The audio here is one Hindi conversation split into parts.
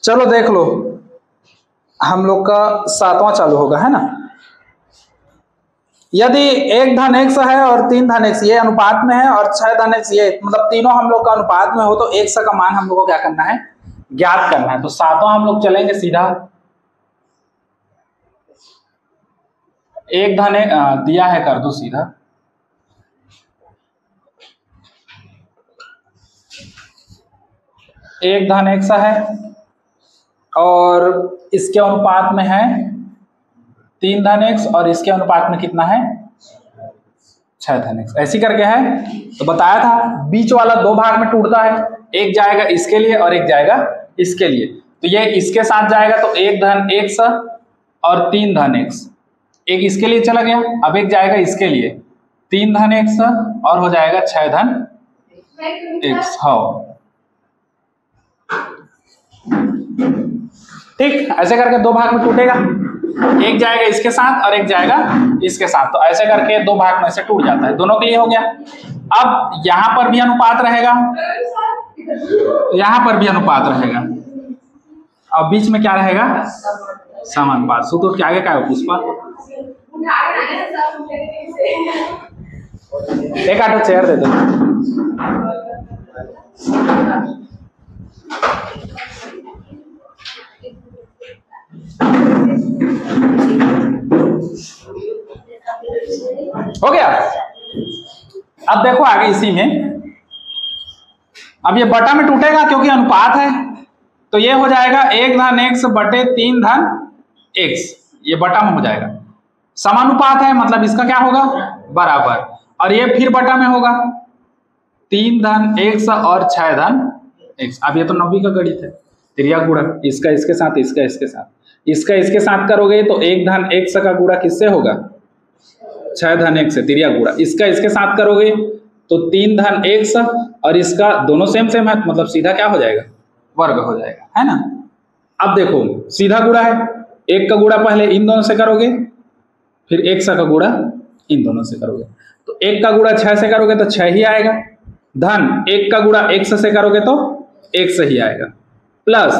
चलो देख लो, हम लोग का 7वां चालू होगा, है ना। यदि 1:x है और 3:x ये अनुपात में है और 6:x ये, मतलब तीनों हम लोग का अनुपात में हो, तो 1 का मान हम लोग को क्या करना है, ज्ञात करना है। तो 7वां हम लोग चलेंगे सीधा। 1:x दिया है, कर दो सीधा। एक धन x है और इसके अनुपात में है 3:x और इसके अनुपात में कितना है, 6:x। ऐसी करके है। तो बताया था बीच वाला 2 भाग में टूटता है, एक जाएगा इसके लिए और एक जाएगा इसके लिए। तो ये इसके साथ जाएगा तो 1:x और 3:x, एक इसके लिए चला गया। अब एक जाएगा इसके लिए 3:x और हो जाएगा 6:x। हाँ ठीक, ऐसे करके 2 भाग में टूटेगा, एक जाएगा इसके साथ और एक जाएगा इसके साथ। तो ऐसे करके 2 भाग में से टूट जाता है, दोनों के लिए हो गया। अब यहां पर भी अनुपात रहेगा, यहां पर भी अनुपात रहेगा, अब बीच में क्या रहेगा, समानुपात। सूत्र के आगे क्या है, पुष्पा एक आधा चेयर दे दो। हो गया। अब देखो आगे इसी में, अब ये बटा में टूटेगा क्योंकि अनुपात है, तो ये हो जाएगा 1:x बटे 3:x, ये बटा में हो जाएगा। समानुपात है मतलब इसका क्या होगा, बराबर, और ये फिर बटा में होगा 3:x और 6:x। अब ये तो 9वीं का गणित है, त्रिया गुणा, इसका इसके साथ, इसका इसके साथ, इसका इसके साथ करोगे तो 1:x का गुणा किससे होगा, 6:x से, त्रिया गुणा। इसका इसके साथ करोगे तो 3:x और इसका दोनों सेम सेम है, मतलब सीधा क्या हो जाएगा, वर्ग हो जाएगा, है ना। अब देखो सीधा गुणा है, 1 का गुणा पहले इन दोनों से करोगे, फिर 1 का गुणा इन दोनों से करोगे। तो 1 का गुणा 6 से करोगे तो 6 ही आएगा, धन 1 का गुणा x से करोगे तो x ही आएगा, प्लस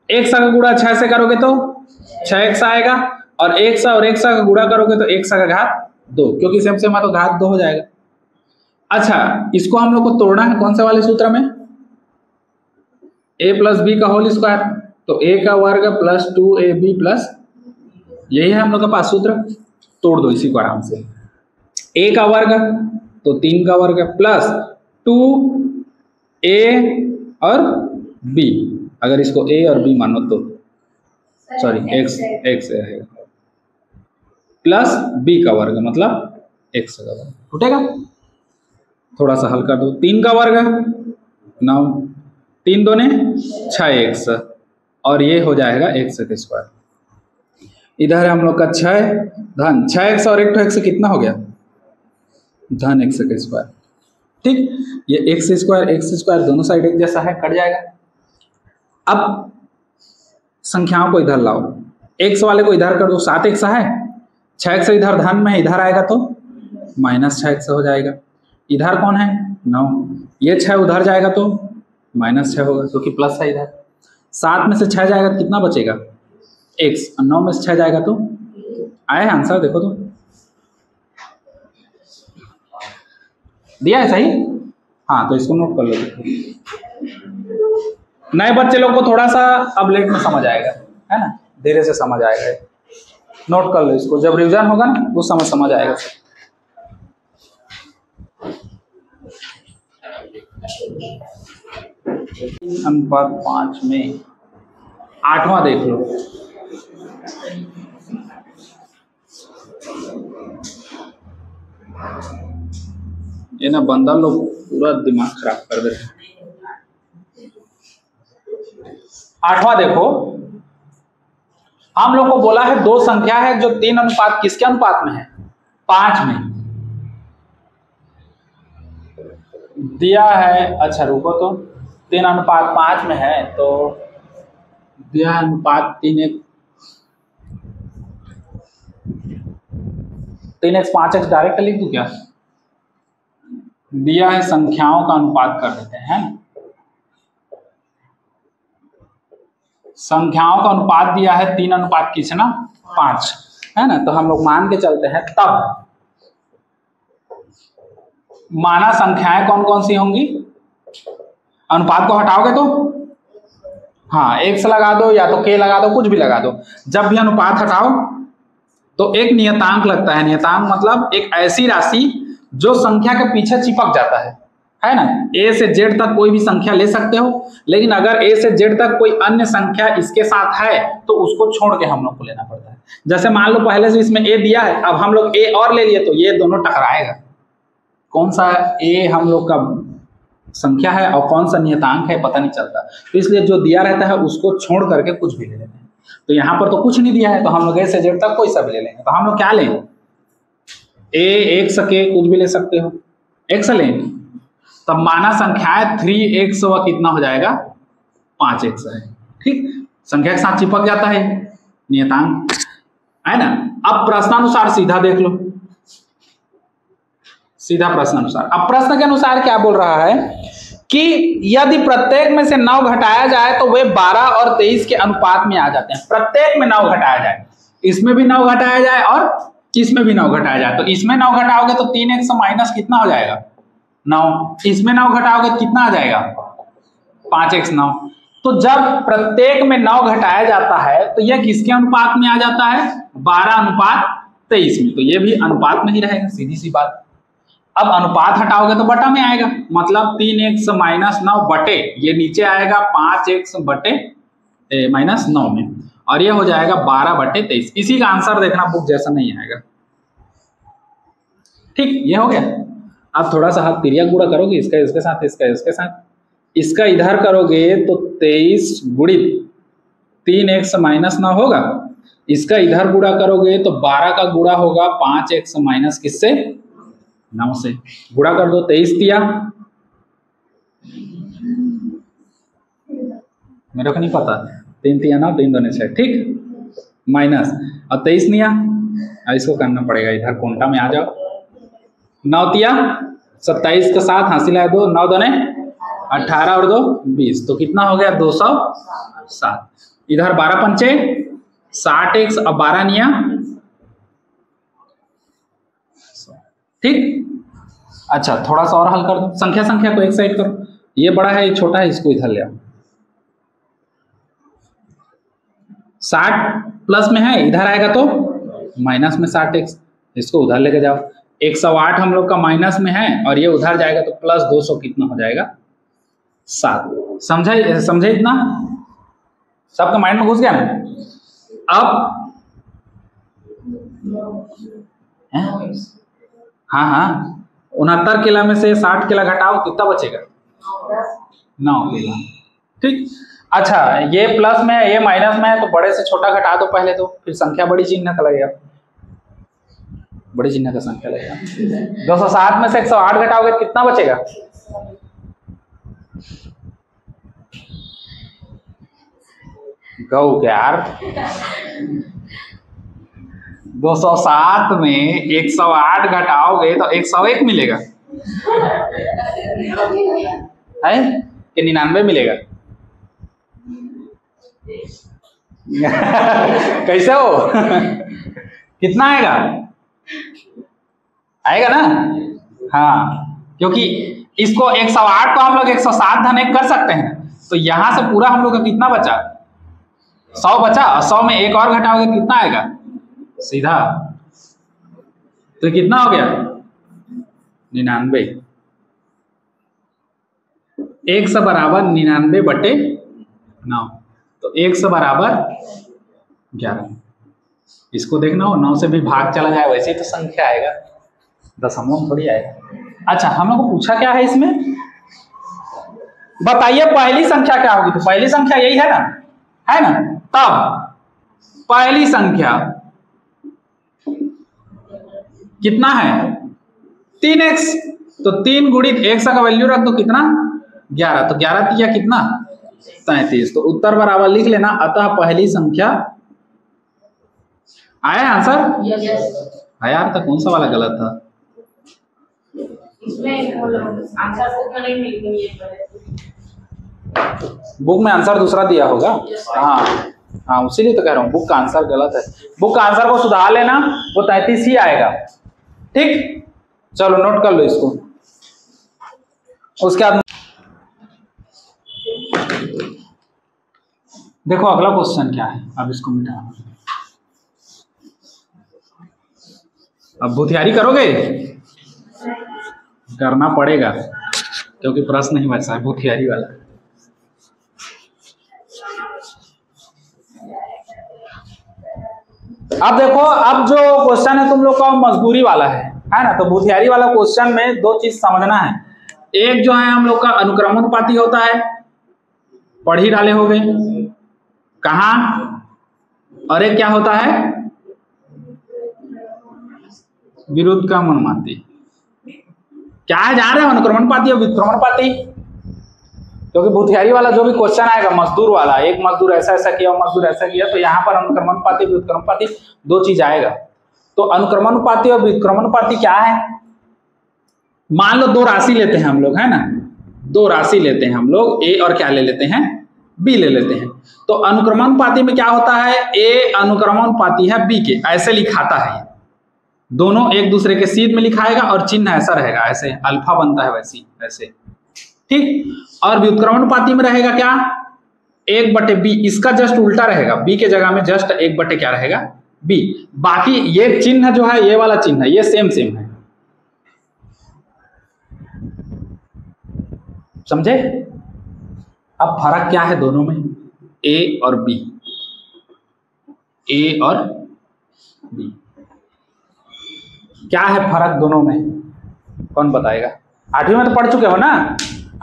1 का गुणा 6 से करोगे तो 6x आएगा, और 1 और 1 का गुणा करोगे तो 1 का घात 2, क्योंकि सेम सेम है तो घात 2 हो जाएगा। अच्छा, इसको हम लोग को तोड़ना है कौन से वाले सूत्र में, a + b का होल स्क्वायर, तो a का वर्ग प्लस 2ab प्लस, यही है हम लोग के पास सूत्र। तोड़ दो इसी को आराम से, a का वर्ग तो 3 का वर्ग प्लस 2a और b, अगर इसको a और b मानो तो सॉरी x रहेगा, प्लस b का वर्ग मतलब x का वर्ग, टूटेगा। थोड़ा सा हल कर दो, 3 का वर्ग 9, 3 दूने 6x और ये हो जाएगा x का स्क्वायर। इधर है हम लोग का 6 धन 6x और 1x कितना हो गया, धन x का स्क्वायर। ठीक, ये x स्क्वायर दोनों साइड एक जैसा है, कट जाएगा। अब संख्याओं को इधर लाओ, x वाले को इधर कर दो, 7x है, 6x इधर धन में है, इधर आएगा तो -6x हो जाएगा। इधर कौन है, 9, ये 6 उधर जाएगा तो -6 होगा क्योंकि प्लस है इधर। 7 में से 6 जाएगा तो कितना बचेगा, x, और 9 में से 6 जाएगा तो आया आंसर, देखो तो दिया है सही। हाँ तो इसको नोट कर लो, नए बच्चे लोग को थोड़ा सा अब लेट में समझ आएगा, है ना, धीरे से समझ आएगा। नोट कर लो इसको, जब रिवीजन होगा ना वो समझ आएगा। अनुपात 5 में 8वां देख लो। ये ना बंदा लोग पूरा दिमाग खराब कर दे रहे हैं। 8वां देखो, हम लोग को बोला है 2 संख्या है जो 3 अनुपात किसके अनुपात में है, 5 में दिया है। अच्छा रुको, तो 3 अनुपात 5 में है, तो दिया है अनुपात 3x 5x डायरेक्ट लिख दूं क्या, दिया है संख्याओं का अनुपात कर देते हैं। संख्याओं का अनुपात दिया है 3:5 कितना 5 है ना। तो हम लोग मान के चलते हैं, तब माना संख्याएं कौन कौन सी होंगी, अनुपात को हटाओगे तो हाँ x लगा दो या तो k लगा दो, कुछ भी लगा दो। जब भी अनुपात हटाओ तो एक नियतांक लगता है। नियतांक मतलब एक ऐसी राशि जो संख्या के पीछे चिपक जाता है ना। a से z तक कोई भी संख्या ले सकते हो, लेकिन अगर a से z तक कोई अन्य संख्या इसके साथ है तो उसको छोड़ के हम लोग को लेना पड़ता है। जैसे मान लो पहले से इसमें a दिया है, अब हम लोग a और ले लिए तो ये दोनों टकराएगा। कौन सा a हम लोग का संख्या है और कौन सा नियतांक है पता नहीं चलता, तो इसलिए जो दिया रहता है उसको छोड़ करके कुछ भी ले लेते हैं। तो यहाँ पर तो कुछ नहीं दिया है तो हम लोग a से z तक कोई सा भी ले लेंगे। तो हम लोग क्या लें, a x k कुछ भी ले सकते हो, x लेंगे। तब माना संख्याएं 3x व कितना हो जाएगा 5x है। ठीक, संख्या के साथ चिपक जाता है नियतांक, है ना। अब प्रश्नानुसार सीधा देख लो, सीधा प्रश्नानुसार। अब प्रश्न के अनुसार क्या बोल रहा है कि यदि प्रत्येक में से 9 घटाया जाए तो वे 12 और 23 के अनुपात में आ जाते हैं। प्रत्येक में 9 घटाया जाए, इसमें भी 9 घटाया जाए और इसमें भी 9 घटाया जाए। तो इसमें 9 घटाओगे तो 3x माइनस कितना हो जाएगा 9, इसमें 9 घटाओगे तो कितना आ जाएगा 5x 9। तो जब प्रत्येक में 9 घटाया जाता है तो यह किसके अनुपात में आ जाता है 12:23 में। तो ये भी अनुपात में ही रहेगा, सीधी सी बात। अब अनुपात हटाओगे तो बटा में आएगा, मतलब 3x माइनस 9 बटे ये नीचे आएगा 5x बटे माइनस 9 में, और ये हो जाएगा 12/23। इसी का आंसर देखना बुक जैसा नहीं आएगा। ठीक, ये हो गया। अब थोड़ा सा हाथ तिरिया गुणा करोगे, इसका इसके साथ, इसका इसके साथ, इसका इधर करोगे तो 23 गुणित 3x माइनस 9 होगा। इसका इधर गुणा करोगे तो 12 का गुणा होगा 5x माइनस किससे 9 से। गुणा कर दो, 23 दिया, मेरे को नहीं पता, 3 तिया 9, 3 दूनी 6, ठीक, माइनस और 23 निया, इसको करना पड़ेगा इधर कोंटा में आ जाओ। 9 तिया 27 के साथ हासिल है 2, 9 दूने 18 और 2 20, तो कितना हो गया 207। इधर 12 पंचे 60x और 12 निया, ठीक। अच्छा, थोड़ा सा और हल कर दो, संख्या संख्या को एक साइड करो, ये बड़ा है ये छोटा है, इसको इधर ले आओ। 60 प्लस में है, इधर आएगा तो माइनस में 60x, इसको उधर लेके जाओ। 108 हम लोग का माइनस में है और ये उधर जाएगा तो प्लस 200 कितना हो जाएगा 7। समझे, समझे इतना, सबका माइंड में घुस गया ना। अब हाँ 69 किला में से 60 किला घटाओ, कितना बचेगा 9 किला, ठीक। अच्छा, ये प्लस में है ये माइनस में है, तो बड़े से छोटा घटा दो पहले, तो फिर संख्या बड़ी चिन्ह का लगेगा, बड़ी चिन्ह का संख्या लगेगा। 207 में से 108 घटाओगे कितना बचेगा, गौ के यार 207 में 108 घटाओगे तो 101 मिलेगा है कि 99 मिलेगा कैसे हो कितना आएगा, आएगा ना। हाँ, क्योंकि इसको 108 को हम लोग 107 धन 1 कर सकते हैं, तो यहां से पूरा हम लोग का कितना बचा 100 बचा, 100 में 1 और घटाओगे कितना आएगा सीधा, तो कितना हो गया 99। 100 बराबर 99/9, तो 100 बराबर 11। इसको देखना हो 9 से भी भाग चला जाए वैसे ही तो संख्या आएगा, दशमलव थोड़ी आएगा। अच्छा, हम लोग को पूछा क्या है इसमें, बताइए पहली संख्या क्या होगी, तो पहली संख्या यही है ना, तब पहली संख्या कितना है 3x, तो 3 गुणित 100 का वैल्यू रख दो कितना 11, तो 11 तिया कितना 33, तो उत्तर बराबर लिख लेना। अतः पहली संख्या आया आंसर है यार, तो कौन सा वाला गलत था इसमें आंसर नहीं मिल गई है। बुक में आंसर दूसरा दिया होगा। हाँ हाँ, उसीलिए तो कह रहा हूँ बुक का आंसर गलत है। बुक का आंसर को सुधार लेना, वो 33 ही आएगा। ठीक, चलो नोट कर लो इसको। उसके बाद देखो अगला क्वेश्चन क्या है। अब इसको मिटाना, अब भूतियारी करोगे, करना पड़ेगा क्योंकि प्रश्न ही बचा है भूतियारी वाला। अब देखो, अब जो क्वेश्चन है तुम लोग का मजदूरी वाला है ना। तो भूतियारी वाला क्वेश्चन में दो चीज समझना है। एक जो है हम लोग का अनुक्रमानुपाती होता है, पढ़ ही डाले होगे कहाँ, और एक क्या होता है विरुद्ध का अनुक्रमानुपाती। क्या है जान रहे हो, अनुक्रमानुपाती और व्युत्क्रमानुपाती? क्योंकि भूतियारी वाला जो भी क्वेश्चन आएगा मजदूर वाला, एक मजदूर ऐसा ऐसा किया और मजदूर ऐसा किया, तो यहाँ पर अनुक्रमानुपाती व्युत्क्रमानुपाती दो चीज आएगा। तो अनुक्रमानुपाती और व्युत्क्रमानुपाती क्या है? मान लो दो राशि लेते हैं हम लोग, है ना, दो राशि लेते हैं हम लोग, ए और क्या ले लेते हैं, बी ले लेते हैं। तो अनुक्रमानुपाती में क्या होता है, ए अनुक्रमानुपाती है बी के, ऐसे लिखाता है, दोनों एक दूसरे के सीध में लिखाएगा और चिन्ह ऐसा रहेगा, ऐसे अल्फा बनता है वैसी ऐसे, ठीक। और व्युत्क्रमानुपाती में रहेगा क्या, 1/b, इसका जस्ट उल्टा रहेगा, b के जगह में जस्ट 1/ क्या रहेगा, b। बाकी ये चिन्ह जो है, ये वाला चिन्ह है, ये सेम सेम है, समझे? अब फर्क क्या है दोनों में, a और b, a और b, क्या है फर्क दोनों में, कौन बताएगा? 8वीं में तो पढ़ चुके हो ना,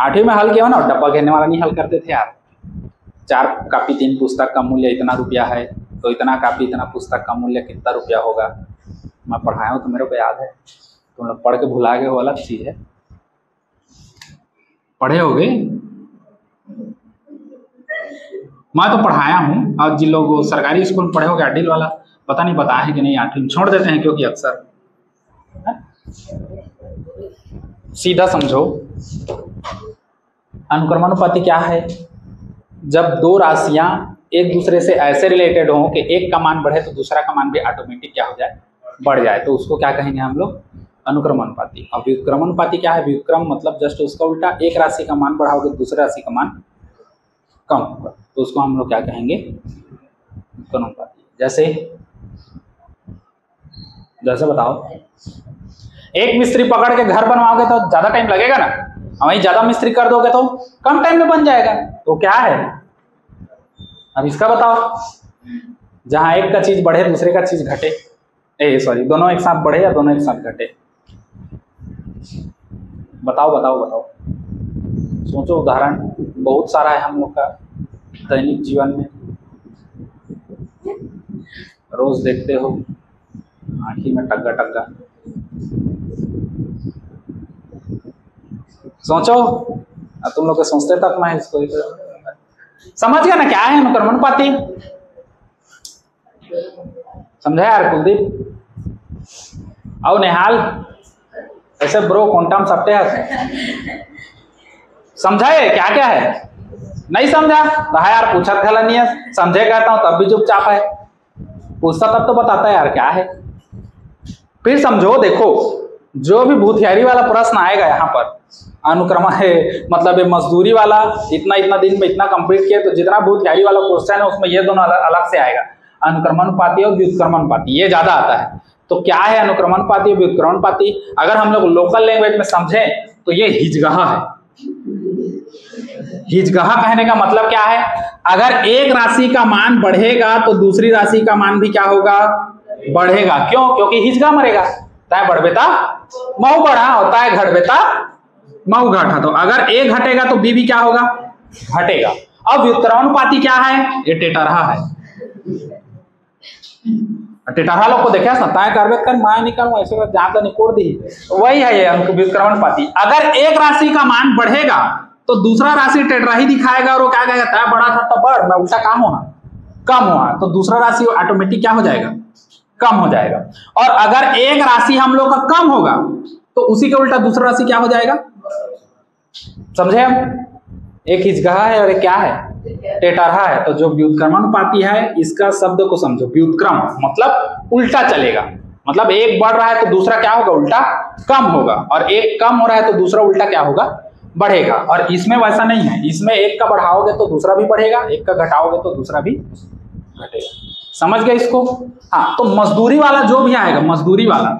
8वीं में हल किया हो ना, डब्बा घेरने वाला नहीं हल करते थे यार। 4 कापी 3 पुस्तक का मूल्य इतना रुपया है, तो इतना कापी इतना पुस्तक का मूल्य कितना रुपया होगा। मैं पढ़ाया हूँ तो मेरे को याद है, तुम लोग पढ़ के भुला गए, वो अलग चीज है। पढ़े होगे, मैं तो पढ़ाया हूँ, और जिन लोग सरकारी स्कूल में पढ़े होगे अड्डिल वाला, पता नहीं बताया है कि नहीं, 8वीं में छोड़ देते हैं क्योंकि अक्सर। सीधा समझो, अनुक्रमानुपाती क्या है, जब दो राशियां एक दूसरे से ऐसे रिलेटेड हो कि एक का मान बढ़े तो दूसरा का मान भी ऑटोमेटिक क्या हो जाए, बढ़ जाए, तो उसको क्या कहेंगे हम लोग, अनुक्रमानुपाती। और व्युत्क्रमानुपाती क्या है, व्युत्क्रम मतलब जस्ट उसका उल्टा, एक राशि का मान बढ़ाओगे दूसरी राशि का मान कम होगा, तो उसको हम लोग क्या कहेंगे, व्युत्क्रमानुपाती। जैसे बताओ, एक मिस्त्री पकड़ के घर बनवाओगे तो ज्यादा टाइम लगेगा ना, वहीं ज्यादा मिस्त्री कर दोगे तो कम टाइम में बन जाएगा, तो क्या है, अब इसका बताओ। जहां एक का चीज बढ़े दूसरे का चीज घटे, दोनों एक साथ बढ़े या दोनों एक साथ घटे, बताओ बताओ बताओ, सोचो। उदाहरण बहुत सारा है हम लोग का दैनिक जीवन में, रोज देखते हो, आँखी में टग्गा टग्गा, सोचो। तुम लोग सोचते तक मैं इसको समझ गया ना क्या है अनुक्रमानुपाती, समझा यार कुलदीप और नेहाल, ऐसे ब्रो क्वांटम सट्टे समझाए क्या क्या है, नहीं समझा तो है यार, पूछा था नहीं है, समझे कहता हूं तब भी चुपचाप है, पूछता तब तो बताता है यार क्या है। फिर समझो, देखो जो भी भूतियारी वाला प्रश्न आएगा यहाँ पर, अनुक्रमा है मतलब ये मजदूरी वाला, इतना इतना दिन में इतना कंप्लीट किया, तो जितना भूतियारी वाला क्वेश्चन है उसमें ये दोनों अलग से आएगा, अनुक्रमानुपाती और व्युत्क्रमानुपाती, ये ज्यादा आता है। तो क्या है अनुक्रमानुपाती और व्युत्क्रमानुपाती, अगर हम लोग लोकल लैंग्वेज में समझे तो ये हिजगहा है। हिजगहा कहने का मतलब क्या है, अगर एक राशि का मान बढ़ेगा तो दूसरी राशि का मान भी क्या होगा, बढ़ेगा। क्यों? क्योंकि हिजगा मरेगा, तय बढ़बेता मऊ बढ़ा होता है, घटबेता मऊ घटा। तो अगर ए घटेगा तो बी भी क्या होगा, घटेगा। अब व्युत्क्रमानुपाती क्या है, ये टेटरहा है। टेटरहा लोग को देखे ना, तय करबे कर मैं निकालू ऐसे जहां तो निकोड़ दी, वही है ये व्युत्क्रमानुपाती। अगर एक राशि का मान बढ़ेगा तो दूसरा राशि टेटरा ही दिखाएगा, और वो क्या कहेगा, तय बढ़ा था तो बढ़, मैं उल्टा काम होना कम हुआ, तो दूसरा राशि ऑटोमेटिक क्या हो जाएगा, कम हो जाएगा। और अगर एक राशि हम लोग का कम होगा तो उसी के उल्टा दूसरा राशि क्या हो जाएगा, समझे हम? एक हिजगहा है और एक क्या है, टेटरहा है। तो जो व्युत्क्रमानुपाती है इसका शब्द को समझो, व्युत्क्रम मतलब उल्टा चलेगा, मतलब एक बढ़ रहा है तो दूसरा क्या होगा, उल्टा कम होगा, और एक कम हो रहा है तो दूसरा उल्टा क्या होगा, बढ़ेगा। और इसमें वैसा नहीं है, इसमें एक का बढ़ाओगे तो दूसरा भी बढ़ेगा, एक का घटाओगे तो दूसरा भी घटेगा। समझ गए इसको? हाँ, तो मजदूरी वाला जो भी आएगा, मजदूरी वाला,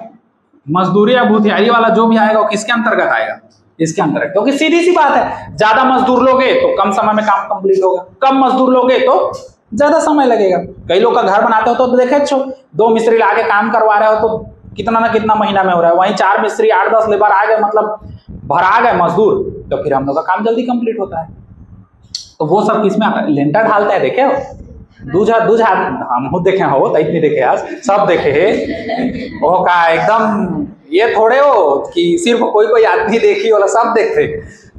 मजदूरी या भूतियारी वाला जो भी आएगा वो किसके अंतर्गत आएगा, इसके अंतर्गत। क्योंकि सीधी सी बात है, ज्यादा मजदूर लोगे तो कम समय में काम कंप्लीट होगा, कम मजदूर लोगे तो ज्यादा समय लगेगा। कई लोग का घर बनाते हो तो देखे छो, 2 मिस्त्री लाके काम करवा रहे हो तो कितना ना कितना महीना में हो रहा है, वहीं 4 मिस्त्री 8-10 लेबर आ गए, मतलब भरा गए मजदूर, तो फिर हम लोग का काम जल्दी कंप्लीट होता है। तो वो सब किसमें आता है, लेंटर ढालते हैं, देखे हो, दूजा हम खुद देखे हो, तैत नहीं देखे, आज सब देखे है वो का एकदम, ये थोड़े हो कि सिर्फ कोई कोई आदमी देखी वाला, सब देखते।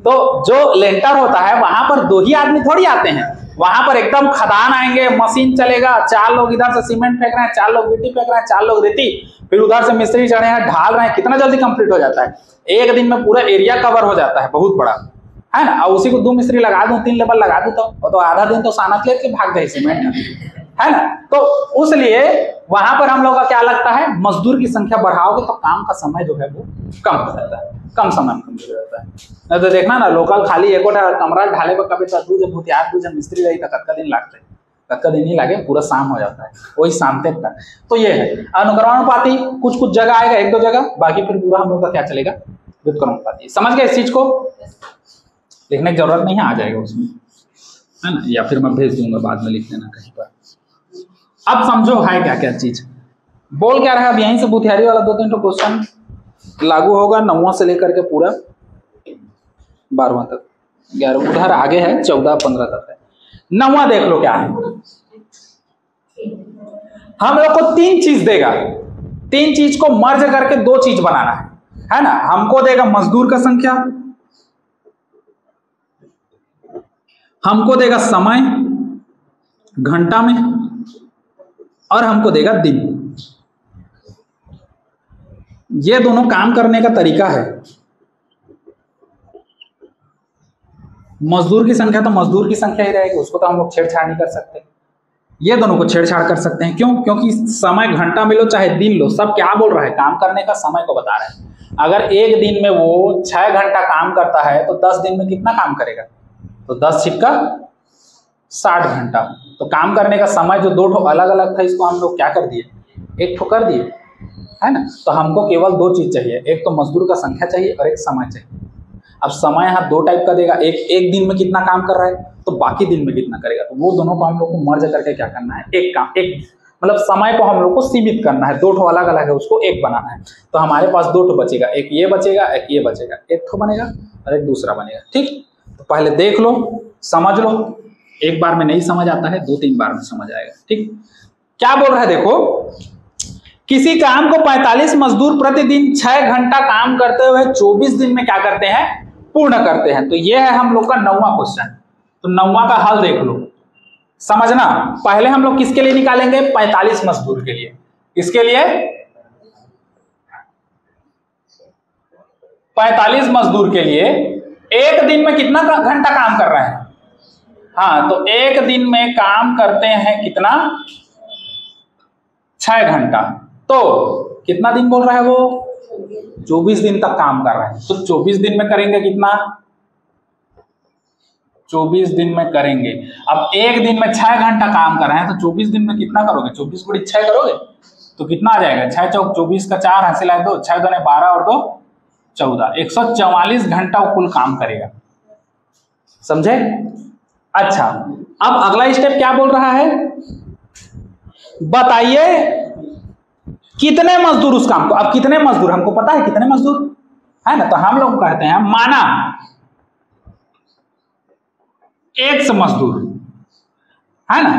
तो जो लेंटर होता है वहां पर 2 ही आदमी थोड़ी आते हैं, वहां पर एकदम खदान आएंगे, मशीन चलेगा, 4 लोग इधर से सीमेंट फेंक रहे हैं, 4 लोग गिट्टी फेंक रहे हैं, 4 लोग रेती, फिर उधर से मिस्त्री चढ़े हैं, ढाल रहे हैं, कितना जल्दी कंप्लीट हो जाता है। एक दिन में पूरा एरिया कवर हो जाता है, बहुत बड़ा है ना। और उसी को 2 मिस्त्री लगा दूं, 3 लेबर लगा दूं तो आधा दिन तो सानत लेके भाग गए सीमेंट, है ना। तो उसलिए वहां पर हम लोग का क्या लगता है, मजदूर की संख्या बढ़ाओगे तो काम का समय जो है वो कम हो जाता है, कम समय में कंप्लीट हो जाता है। नहीं तो देखना ना, लोकल खाली एक कमरा ढाले पर कभी तू जब भूतियार तू जब मिस्त्री रही तो कत्का दिन लागते, कत्का दिन नहीं लागे, पूरा शाम हो जाता है, वही शाम तक का। तो ये है अनुक्रमानुपाती, कुछ कुछ जगह आएगा, 1-2 जगह, बाकी फिर पूरा हम लोग का क्या चलेगा, व्युत्क्रमानुपाती। समझ गए इस चीज को? लिखने की जरूरत नहीं है, आ जाएगा उसमें, है ना, या फिर मैं भेज दूंगा बाद में लिख लेना कहीं पर। अब समझो है क्या क्या चीज, बोल क्या रहा है। अब यहीं से भूतियारी वाला 2-3 क्वेश्चन लागू होगा, 9वां से लेकर के पूरा 12वां तक, 11 उधर आगे है, 14-15 तक है। 9वां देख लो क्या है, हम लोग को 3 चीज देगा, 3 चीज को मर्ज करके 2 चीज बनाना है ना। हमको देगा मजदूर का संख्या, हमको देगा समय घंटा में, और हमको देगा दिन। ये दोनों काम करने का तरीका है। मजदूर की संख्या तो मजदूर की संख्या ही रहेगी, उसको तो हम लोग छेड़छाड़ नहीं कर सकते। ये दोनों को छेड़छाड़ कर सकते हैं, क्यों? क्योंकि समय घंटा में लो चाहे दिन लो, सब क्या बोल रहा है, काम करने का समय को बता रहा है। अगर एक दिन में वो 6 घंटा काम करता है तो 10 दिन में कितना काम करेगा, तो 10 छिक्का 60 घंटा। तो काम करने का समय जो 2 अलग अलग था, इसको हम लोग क्या कर दिए, 1 कर दिए, है ना। तो हमको केवल 2 चीज चाहिए, एक तो मजदूर का संख्या चाहिए और एक समय चाहिए। अब समय यहाँ 2 टाइप का देगा, एक दिन में कितना काम कर रहा है, तो बाकी दिन में कितना करेगा, तो वो दोनों को हम लोग को मर्ज करके क्या करना है, एक मतलब समय को हम लोग को सीमित करना है। 2 अलग अलग है, उसको 1 बनाना है। तो हमारे पास 2 बचेगा, एक ये बचेगा, एक ये बचेगा, 1 बनेगा और एक दूसरा बनेगा। ठीक, तो पहले देख लो, समझ लो, एक बार में नहीं समझ आता है, 2-3 बार में समझ आएगा। ठीक, क्या बोल रहा है देखो, किसी काम को 45 मजदूर प्रतिदिन 6 घंटा काम करते हुए 24 दिन में क्या करते हैं, पूर्ण करते हैं। तो ये है हम लोग का 9वां क्वेश्चन। तो 9वां का हल देख लो, समझना। पहले हम लोग किसके लिए निकालेंगे, 45 मजदूर के लिए। किसके लिए, 45 मजदूर के लिए। एक दिन में कितना घंटा काम कर रहे हैं, हाँ, तो एक दिन में काम करते हैं कितना, 6 घंटा। तो कितना दिन बोल रहा है वो, 24 दिन तक काम कर रहे हैं। तो 24 दिन में करेंगे कितना, 24 दिन में करेंगे। अब एक दिन में 6 घंटा काम कर रहे हैं, तो 24 दिन में कितना करोगे, 24 गुणित 6 करोगे तो कितना आ जाएगा, 6 चौक 24 का 4 हासिल है 2, 6 दूने 12 और 2 14, 144 घंटा वो कुल काम करेगा। समझे? अच्छा, अब अगला स्टेप क्या बोल रहा है, बताइए कितने मजदूर उस काम को। अब कितने मजदूर हमको पता है, कितने मजदूर है ना, तो हम लोग कहते हैं माना एक मजदूर, है ना,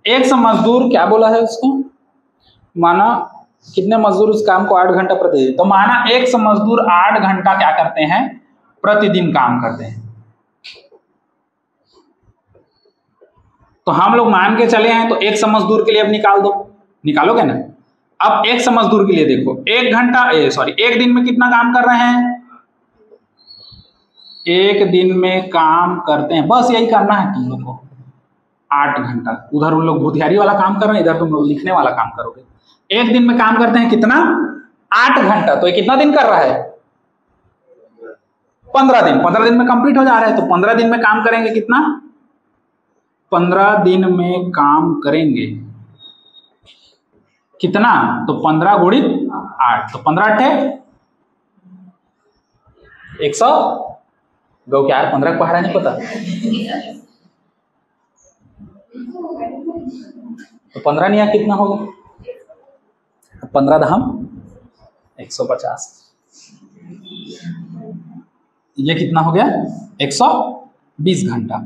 एक मजदूर क्या बोला है उसको, माना कितने मजदूर उस काम को 8 घंटा प्रतिदिन। तो माना एक मजदूर 8 घंटा क्या करते हैं, प्रतिदिन काम करते हैं। तो हम लोग मान के चले हैं, तो एक मजदूर के लिए अब निकाल दो, निकालोगे ना। अब एक मजदूर के लिए देखो, 1 दिन में कितना काम कर रहे हैं, एक दिन में काम करते हैं, बस यही करना है तुम लोग को 8 घंटा। उधर उन लोग भूतियारी वाला काम कर रहे हैं, इधर तुम लोग लिखने वाला काम करोगे। एक दिन में काम करते हैं कितना? 8 घंटा। तो ये कितना दिन कर रहा है? 15 दिन। 15 दिन में कंप्लीट हो जा रहा है। तो 15 दिन में काम करेंगे कितना? 15 दिन में काम करेंगे कितना? तो 15 गुणित 8, तो 15 अट्ठे 100। गो क्या यार, 15 पहाड़ा नहीं पता। तो 15 नहीं कितना होगा? 15 दहम 150। ये कितना हो गया? 120 घंटा।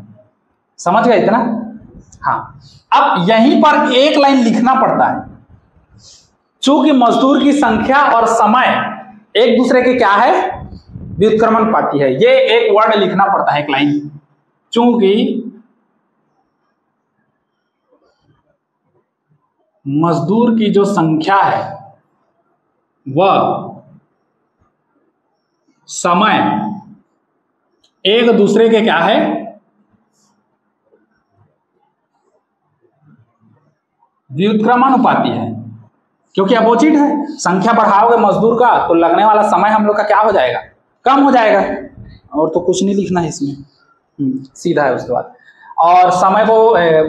समझ गए इतना? हाँ। अब यहीं पर एक लाइन लिखना पड़ता है, चूंकि मजदूर की संख्या और समय एक दूसरे के क्या है? व्युत्क्रमानुपाती है। ये एक वर्ड लिखना पड़ता है, एक लाइन, चूंकि मजदूर की जो संख्या है वह समय एक दूसरे के क्या है? व्युत्क्रमानुपाती है, क्योंकि अपोजिट है। संख्या बढ़ाओगे मजदूर का तो लगने वाला समय हम लोग का क्या हो जाएगा? कम हो जाएगा। और तो कुछ नहीं लिखना है इसमें, सीधा है उसके बाद। और समय को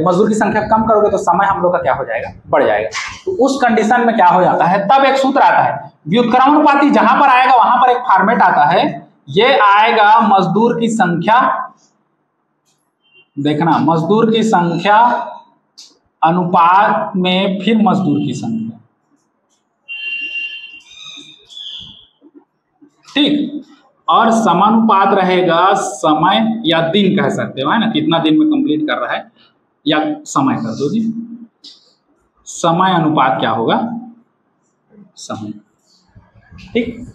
मजदूर की संख्या कम करोगे तो समय हम लोग का क्या हो जाएगा? बढ़ जाएगा। तो उस कंडीशन में क्या हो जाता है? तब एक सूत्र आता है व्युत्क्रमानुपाती। जहां पर आएगा वहां पर एक फॉर्मेट आता है, ये आएगा मजदूर की संख्या, देखना, मजदूर की संख्या अनुपात में फिर मजदूर की संख्या, ठीक। और समानुपात रहेगा समय या दिन कह सकते हो, है ना, कितना दिन में कंप्लीट कर रहा है, या समय कर दो जी। समय अनुपात क्या होगा? समय, ठीक।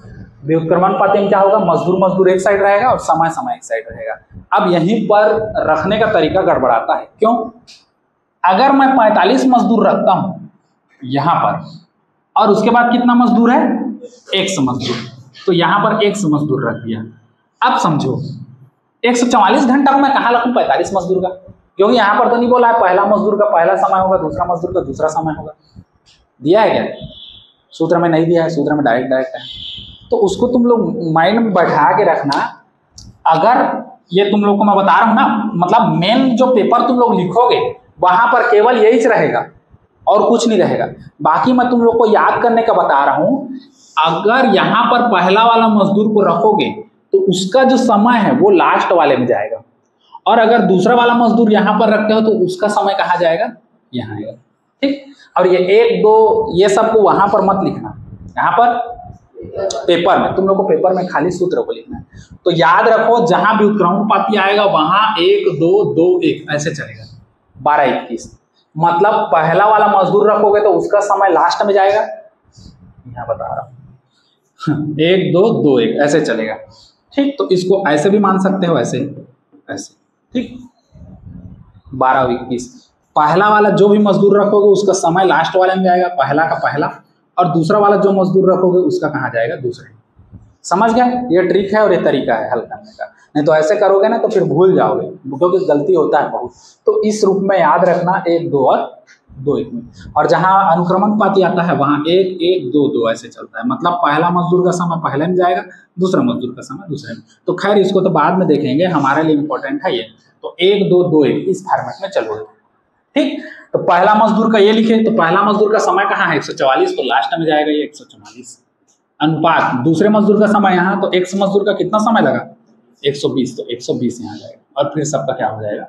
व्युत्क्रमानुपाती में क्या होगा? मजदूर एक साइड रहेगा और समय एक साइड रहेगा। अब यहीं पर रखने का तरीका गड़बड़ाता है। क्यों? अगर मैं 45 मजदूर रखता हूं यहां पर, और उसके बाद कितना मजदूर है? 100 मजदूर, तो यहां पर 100 मजदूर रख दिया। अब समझो 144 घंटा को मैं कहां रखूं 45 मजदूर का? क्योंकि यहां पर तो नहीं बोला है पहला मजदूर का पहला समय होगा, दूसरा मजदूर का दूसरा समय होगा। दिया है क्या? सूत्र में नहीं दिया है, सूत्र में डायरेक्ट है। तो उसको तुम लोग माइंड में बैठा के रखना। अगर ये तुम लोग को मैं बता रहा हूं ना, मतलब मेन जो पेपर तुम लोग लिखोगे वहां पर केवल यही रहेगा और कुछ नहीं रहेगा। बाकी मैं तुम लोग को याद करने का बता रहा हूं। अगर यहां पर पहला वाला मजदूर को रखोगे तो उसका जो समय है वो लास्ट वाले में जाएगा, और अगर दूसरा वाला मजदूर यहां पर रखते हो तो उसका समय कहाँ जाएगा? यहाँ आएगा, ठीक। और ये 1 2 ये सबको वहां पर मत लिखना, यहाँ पर पेपर में, तुम लोग को पेपर में खाली सूत्र को लिखना है। तो याद रखो जहां भी व्युत्क्रमानुपाती आएगा वहां 1 2 2 1 ऐसे चलेगा। 12 21 मतलब पहला वाला मजदूर रखोगे तो उसका समय लास्ट में जाएगा, यहाँ बता रहा हूं 1 2 2 1 ऐसे चलेगा, ठीक। तो इसको ऐसे भी मान सकते हो, ऐसे ऐसे, ठीक। 12 21 पहला वाला जो भी मजदूर रखोगे उसका समय लास्ट वाले में जाएगा, पहला का पहला, और दूसरा वाला जो मजदूर रखोगे उसका कहाँ जाएगा? दूसरे। समझ गए? ये ट्रिक है और ये तरीका है हल करने का। नहीं तो ऐसे करोगे ना तो फिर भूल जाओगे, क्योंकि गलती होता है बहुत। तो इस रूप में याद रखना 1 2 और 2 1 में। और जहां अनुक्रमानुपाती आता है वहां 1 1 2 2 ऐसे चलता है, मतलब पहला मजदूर का समय पहले में जाएगा, दूसरा मजदूर का समय दूसरे में। तो खैर इसको तो बाद में देखेंगे, हमारे लिए इंपॉर्टेंट है ये। तो 1 2 2 1 इस फॉर्मेट में चलोगे, ठीक। तो पहला मजदूर का ये लिखे, तो पहला मजदूर का समय कहाँ है? 144, तो लास्ट में जाएगा ये 144। अनुपात दूसरे मजदूर का समय यहाँ, तो 100 मजदूर का कितना समय लगा? 120, तो 120 यहाँ जाएगा, और फिर सबका क्या हो जाएगा?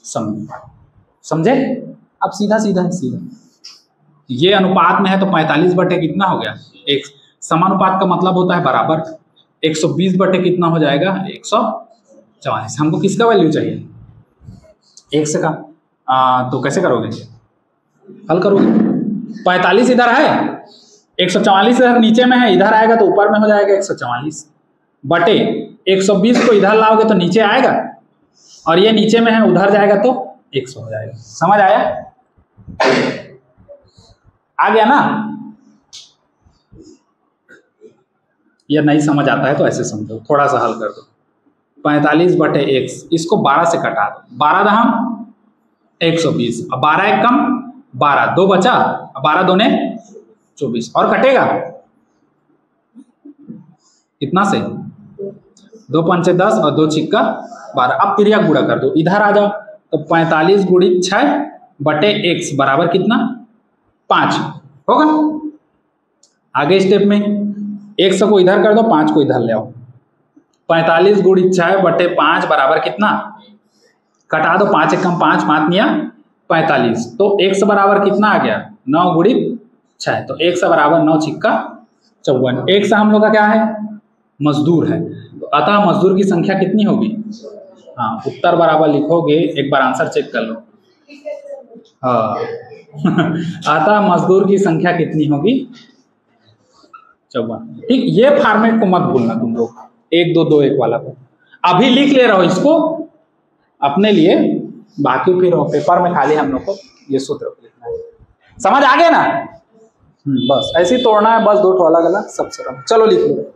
समानुपात। समझे? अब सीधा सीधा सीधा ये अनुपात में है तो 45 बटे कितना हो गया? 1। समानुपात का मतलब होता है बराबर। 120 बटे कितना हो जाएगा? 144। हमको किसका वैल्यू चाहिए? 1 से का। तो कैसे करोगे? हल करोगे। 45 इधर है, 144 इधर नीचे में है, इधर आएगा तो ऊपर में हो जाएगा 144 बटे 120 को इधर लाओगे तो नीचे आएगा, और ये नीचे में है उधर जाएगा तो 100 हो जाएगा। समझ आया? आ गया ना? ये नहीं समझ आता है तो ऐसे समझो, थोड़ा सा हल कर दो। 45/x, इसको 12 से कटा दो, 12 दहम 120, अब 12 एक कम 12, 2 बचा, 12 दूने 24, और कटेगा कितना से, 2 पंचे 10 और 2 छिक्का 12। अब तिरिया गुणा कर दो, इधर आ जाओ, तो 45 गुणित 6/x बराबर कितना 5 होगा। आगे स्टेप में x को इधर कर दो, 5 को इधर ले आओ, 45 गुणित 6/5 बराबर कितना, कटा दो, 5 एक कम 5, 5 निया 45, तो x बराबर कितना आ गया 9 गुणित 6, तो x बराबर 9 छिक्का 54। x हम लोग का क्या है, मजदूर है, तो अतः मजदूर की संख्या कितनी होगी, हाँ उत्तर बराबर लिखोगे, एक बार आंसर चेक कर लो, हाँ अतः मजदूर की संख्या कितनी होगी 54। ठीक, ये फॉर्मेट को मत भूलना तुम लोग, 1 2 2 1 वाला को अभी लिख ले रहा हो इसको अपने लिए, बाकी फिर पेपर में खाली हम लोग को ये सूत्र लिखना है। समझ आ गया ना, बस ऐसे ही तोड़ना है, बस 2 ठो अलग अलग सब सरल। चलो लिख लो।